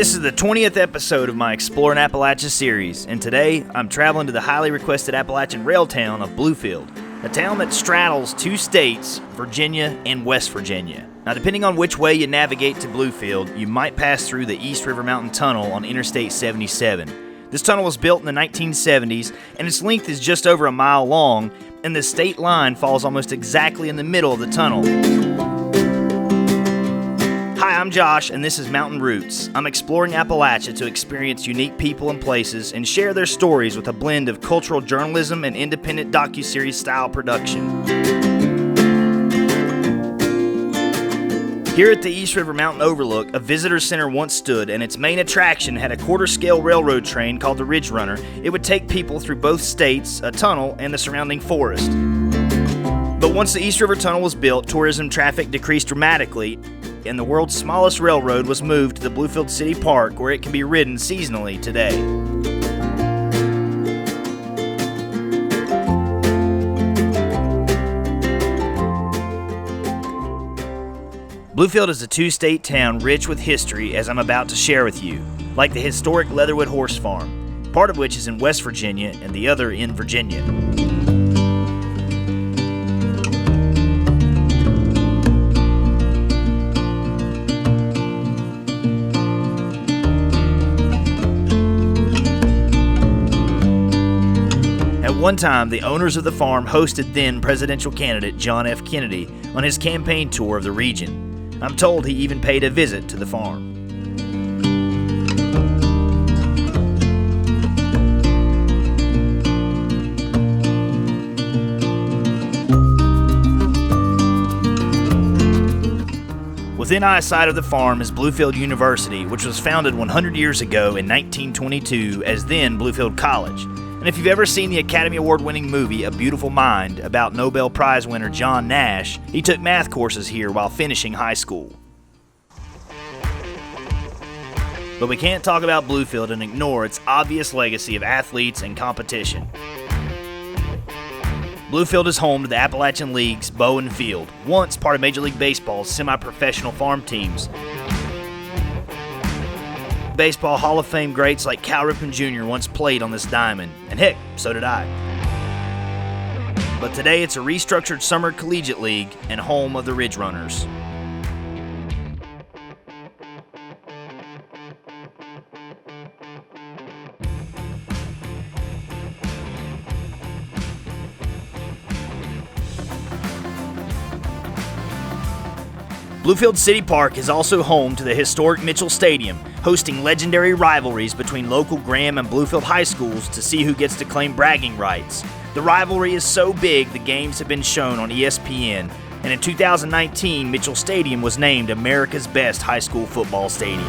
This is the 20th episode of my Exploring Appalachia series, and today I'm traveling to the highly requested Appalachian rail town of Bluefield, a town that straddles two states, Virginia and West Virginia. Now, depending on which way you navigate to Bluefield, you might pass through the East River Mountain Tunnel on Interstate 77. This tunnel was built in the 1970s, and its length is just over a mile long, and the state line falls almost exactly in the middle of the tunnel. Hi, I'm Josh, and this is Mountain Roots. I'm exploring Appalachia to experience unique people and places and share their stories with a blend of cultural journalism and independent docuseries style production. Here at the East River Mountain Overlook, a visitor center once stood, and its main attraction had a quarter-scale railroad train called the Ridge Runner. It would take people through both states, a tunnel, and the surrounding forest. But once the East River Tunnel was built, tourism traffic decreased dramatically, and the world's smallest railroad was moved to the Bluefield City Park, where it can be ridden seasonally today. Bluefield is a two-state town rich with history, as I'm about to share with you, like the historic Leatherwood horse farm, part of which is in West Virginia and the other in Virginia. At one time, the owners of the farm hosted then presidential candidate John F. Kennedy on his campaign tour of the region. I'm told he even paid a visit to the farm. Within eyesight of the farm is Bluefield University, which was founded 100 years ago in 1922 as then Bluefield College. And if you've ever seen the Academy Award-winning movie A Beautiful Mind about Nobel Prize winner John Nash, he took math courses here while finishing high school. But we can't talk about Bluefield and ignore its obvious legacy of athletes and competition. Bluefield is home to the Appalachian League's Bowen Field, once part of Major League Baseball's semi-professional farm teams. Baseball Hall of Fame greats like Cal Ripken Jr. once played on this diamond, and heck, so did I. But today it's a restructured summer collegiate league and home of the Ridge Runners. Bluefield City Park is also home to the historic Mitchell Stadium, hosting legendary rivalries between local Graham and Bluefield high schools to see who gets to claim bragging rights. The rivalry is so big the games have been shown on ESPN, and in 2019, Mitchell Stadium was named America's best high school football stadium.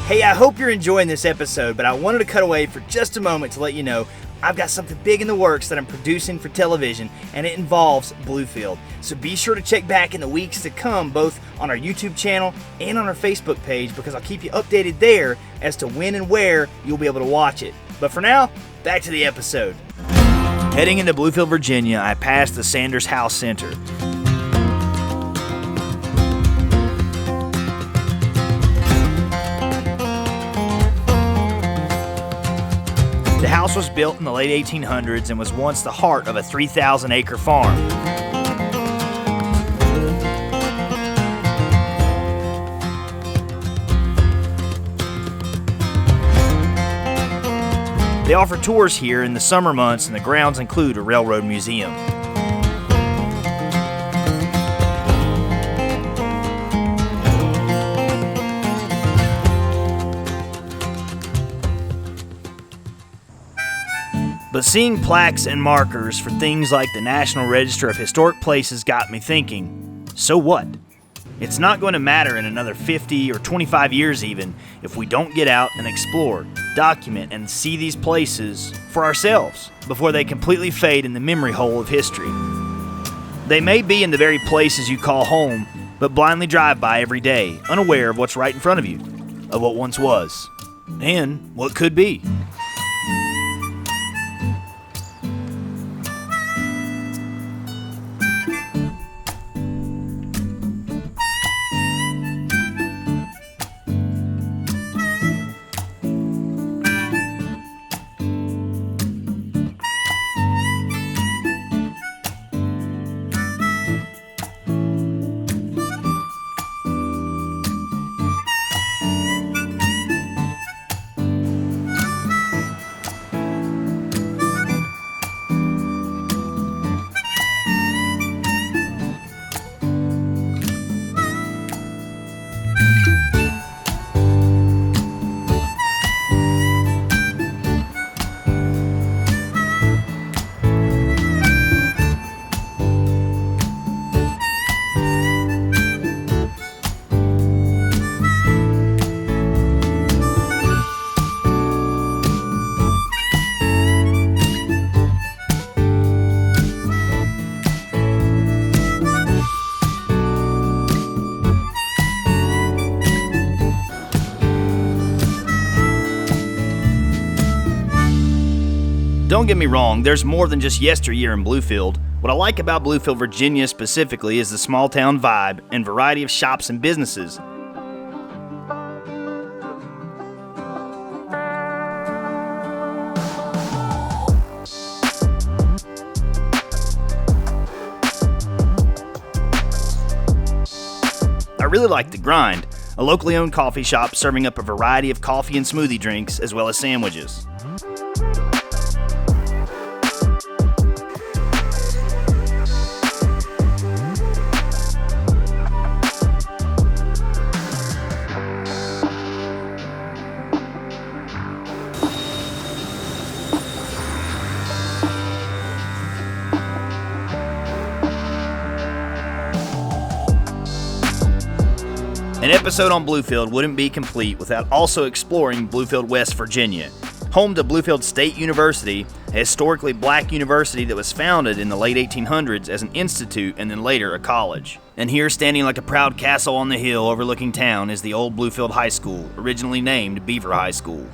Hey, I hope you're enjoying this episode, but I wanted to cut away for just a moment to let you know I've got something big in the works that I'm producing for television, and it involves Bluefield. So be sure to check back in the weeks to come, both on our YouTube channel and on our Facebook page, because I'll keep you updated there as to when and where you'll be able to watch it. But for now, back to the episode. Heading into Bluefield, Virginia, I passed the Sanders House Center. The house was built in the late 1800s and was once the heart of a 3,000-acre farm. They offer tours here in the summer months, and the grounds include a railroad museum. But seeing plaques and markers for things like the National Register of Historic Places got me thinking, so what? It's not going to matter in another 50 or 25 years even if we don't get out and explore, document, and see these places for ourselves before they completely fade in the memory hole of history. They may be in the very places you call home, but blindly drive by every day, unaware of what's right in front of you, of what once was, and what could be. don't get me wrong, there's more than just yesteryear in Bluefield. What I like about Bluefield, Virginia specifically is the small town vibe and variety of shops and businesses. I really like The Grind, a locally owned coffee shop serving up a variety of coffee and smoothie drinks as well as sandwiches. An episode on Bluefield wouldn't be complete without also exploring Bluefield, West Virginia, home to Bluefield State University, a historically black university that was founded in the late 1800s as an institute and then later a college. And here, standing like a proud castle on the hill overlooking town, is the old Bluefield High School, originally named Beaver High School.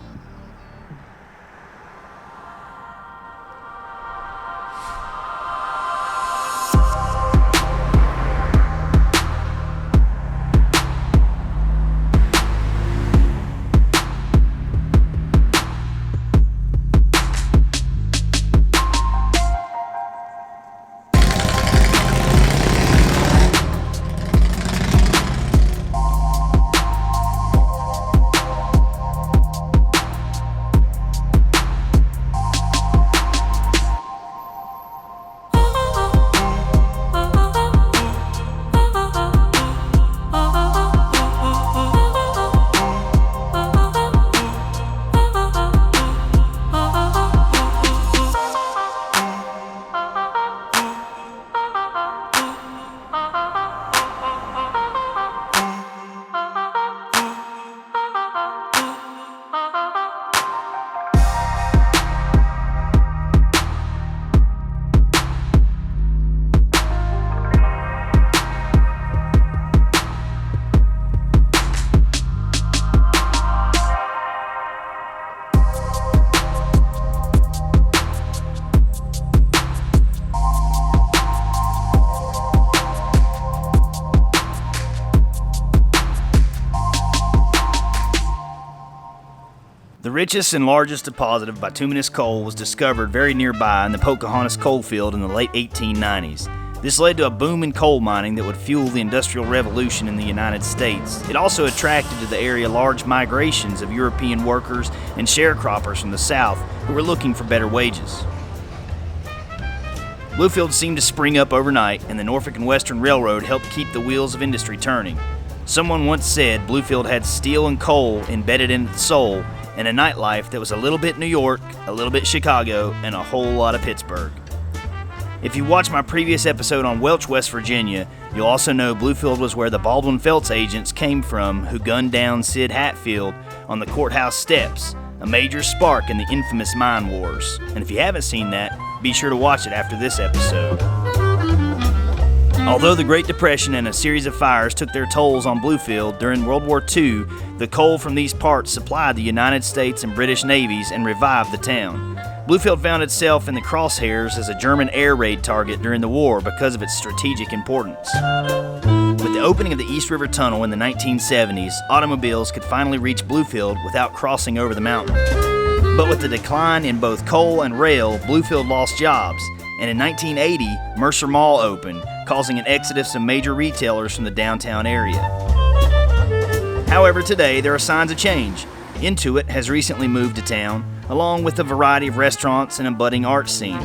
The richest and largest deposit of bituminous coal was discovered very nearby in the Pocahontas coal field in the late 1890s. This led to a boom in coal mining that would fuel the Industrial Revolution in the United States. It also attracted to the area large migrations of European workers and sharecroppers from the South who were looking for better wages. Bluefield seemed to spring up overnight, and the Norfolk and Western Railroad helped keep the wheels of industry turning. Someone once said Bluefield had steel and coal embedded in its soul, and a nightlife that was a little bit New York, a little bit Chicago, and a whole lot of Pittsburgh. If you watched my previous episode on Welch, West Virginia, you'll also know Bluefield was where the Baldwin Felts agents came from who gunned down Sid Hatfield on the courthouse steps, a major spark in the infamous mine wars. And if you haven't seen that, be sure to watch it after this episode. Although the Great Depression and a series of fires took their tolls on Bluefield during World War II, the coal from these parts supplied the United States and British navies and revived the town. Bluefield found itself in the crosshairs as a German air raid target during the war because of its strategic importance. With the opening of the East River Tunnel in the 1970s, automobiles could finally reach Bluefield without crossing over the mountain. But with the decline in both coal and rail, Bluefield lost jobs, and in 1980, Mercer Mall opened, causing an exodus of major retailers from the downtown area. However, today there are signs of change. Intuit has recently moved to town, along with a variety of restaurants and a budding art scene.